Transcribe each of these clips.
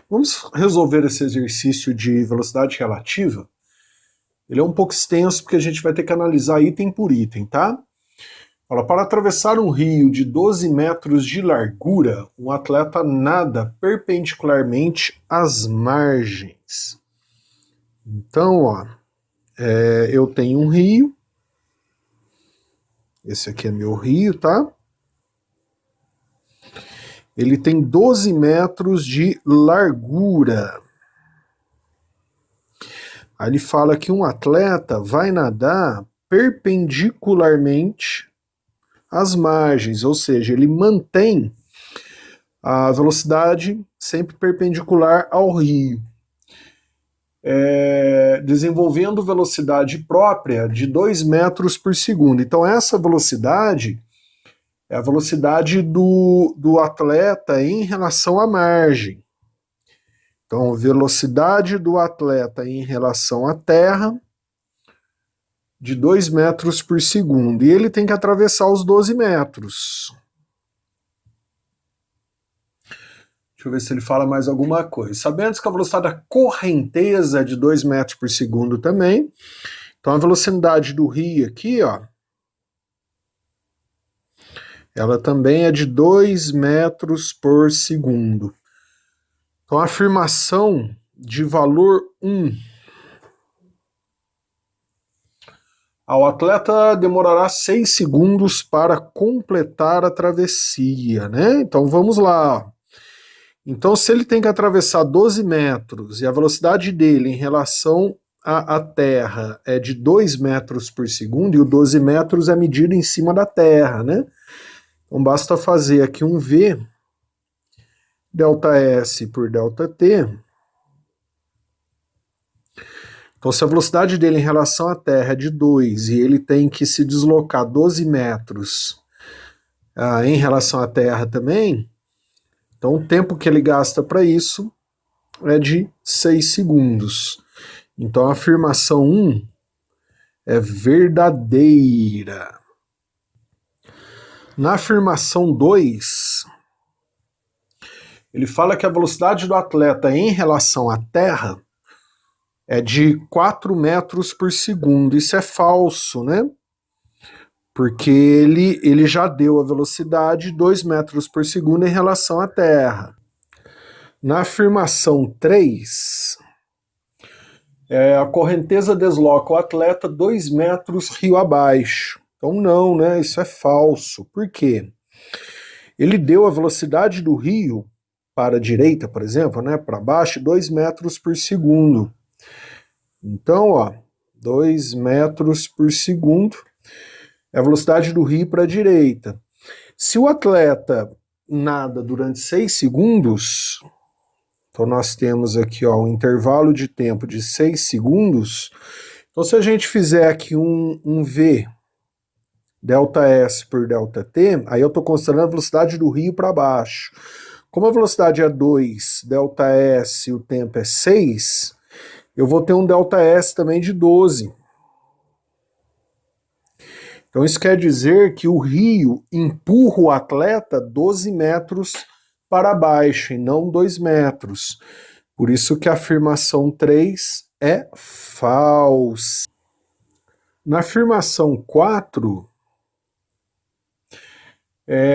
Vamos resolver esse exercício de velocidade relativa. Ele é um pouco extenso porque a gente vai ter que analisar item por item, tá? Olha, para atravessar um rio de 12 metros de largura, um atleta nada perpendicularmente às margens. Então, ó, eu tenho um rio. Esse aqui é meu rio, tá? Ele tem 12 metros de largura. Aí ele fala que um atleta vai nadar perpendicularmente às margens, ou seja, ele mantém a velocidade sempre perpendicular ao rio, desenvolvendo velocidade própria de 2 metros por segundo. Então essa velocidade é a velocidade do atleta em relação à margem. Então, velocidade do atleta em relação à terra de 2 metros por segundo. E ele tem que atravessar os 12 metros. Deixa eu ver se ele fala mais alguma coisa. Sabendo que a velocidade da correnteza é de 2 metros por segundo também. Então, a velocidade do rio aqui, ó, ela também é de 2 metros por segundo. Então, a afirmação de valor 1. O atleta demorará 6 segundos para completar a travessia, né? Então, vamos lá. Então, se ele tem que atravessar 12 metros e a velocidade dele em relação à Terra é de 2 metros por segundo, e o 12 metros é medido em cima da Terra, né? Então, basta fazer aqui um V, ΔS por ΔT. Então, se a velocidade dele em relação à Terra é de 2 e ele tem que se deslocar 12 metros em relação à Terra também, então o tempo que ele gasta para isso é de 6 segundos. Então, a afirmação 1 é verdadeira. Na afirmação 2, ele fala que a velocidade do atleta em relação à Terra é de 4 metros por segundo. Isso é falso, né? Porque ele já deu a velocidade 2 metros por segundo em relação à Terra. Na afirmação 3, a correnteza desloca o atleta 2 metros rio abaixo. Então não, né? Isso é falso. Por quê? Ele deu a velocidade do rio para a direita, por exemplo, né? Para baixo, 2 metros por segundo. Então, ó, 2 metros por segundo é a velocidade do rio para a direita. Se o atleta nada durante 6 segundos, então nós temos aqui, ó, um intervalo de tempo de 6 segundos. Então, se a gente fizer aqui um V, ΔS por ΔT, aí eu estou considerando a velocidade do rio para baixo. Como a velocidade é 2, ΔS e o tempo é 6, eu vou ter um ΔS também de 12. Então isso quer dizer que o rio empurra o atleta 12 metros para baixo e não 2 metros. Por isso que a afirmação 3 é falsa. Na afirmação 4,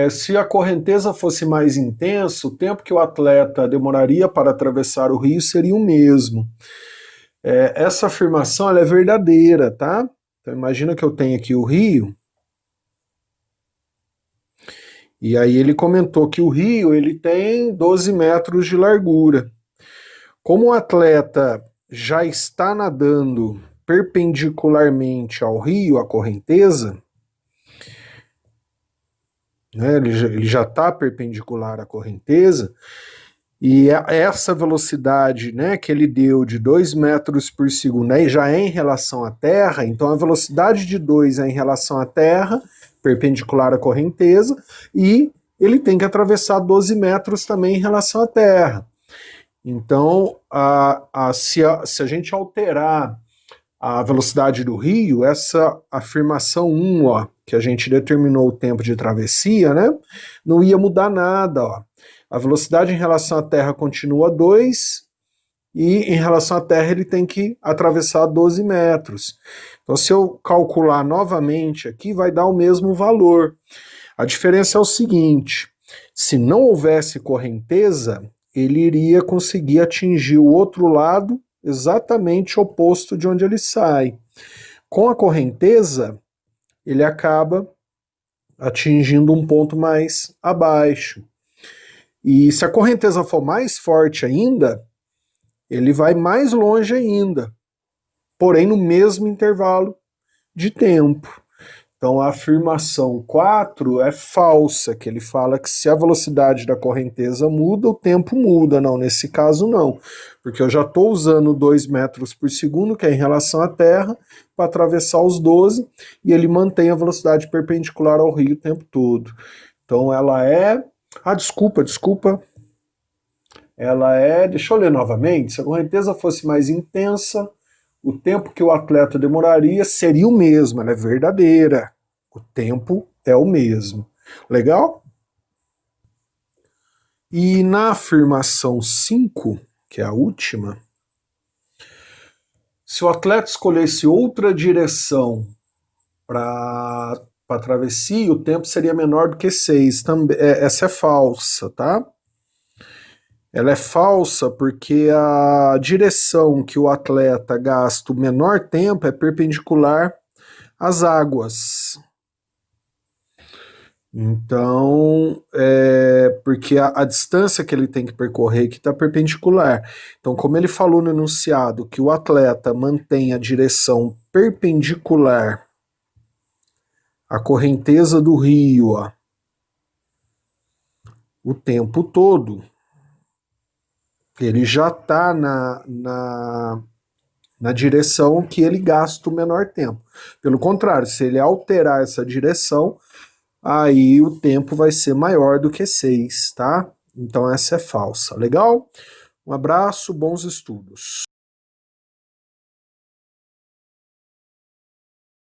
se a correnteza fosse mais intensa, o tempo que o atleta demoraria para atravessar o rio seria o mesmo. Essa afirmação ela é verdadeira, tá? Então imagina que eu tenho aqui o rio, e aí ele comentou que o rio ele tem 12 metros de largura. Como o atleta já está nadando perpendicularmente ao rio, a correnteza, né, ele já está perpendicular à correnteza, e essa velocidade, né, que ele deu de 2 metros por segundo, né, já é em relação à Terra, então a velocidade de 2 é em relação à Terra, perpendicular à correnteza, e ele tem que atravessar 12 metros também em relação à Terra. Então, se a gente alterar a velocidade do rio, essa afirmação 1, ó, que a gente determinou o tempo de travessia, né, não ia mudar nada, ó. A velocidade em relação à Terra continua 2, e em relação à Terra ele tem que atravessar 12 metros. Então, se eu calcular novamente aqui, vai dar o mesmo valor. A diferença é o seguinte: se não houvesse correnteza, ele iria conseguir atingir o outro lado exatamente oposto de onde ele sai. Com a correnteza, ele acaba atingindo um ponto mais abaixo. E se a correnteza for mais forte ainda, ele vai mais longe ainda, porém no mesmo intervalo de tempo. Então a afirmação 4 é falsa, que ele fala que se a velocidade da correnteza muda, o tempo muda. Não, nesse caso não, porque eu já estou usando 2 metros por segundo, que é em relação à Terra, para atravessar os 12, e ele mantém a velocidade perpendicular ao rio o tempo todo. Então ela é... desculpa. Ela é... Deixa eu ler novamente. Se a correnteza fosse mais intensa, o tempo que o atleta demoraria seria o mesmo. Ela é verdadeira. O tempo é o mesmo. Legal? E na afirmação 5, que é a última, se o atleta escolhesse outra direção para a travessia, o tempo seria menor do que 6. Essa é falsa, tá? Ela é falsa porque a direção que o atleta gasta o menor tempo é perpendicular às águas. Então, porque a distância que ele tem que percorrer que está perpendicular. Então, como ele falou no enunciado que o atleta mantém a direção perpendicular à correnteza do rio o tempo todo, ele já está na direção que ele gasta o menor tempo. Pelo contrário, se ele alterar essa direção, aí o tempo vai ser maior do que 6, tá? Então essa é falsa. Legal? Um abraço, bons estudos.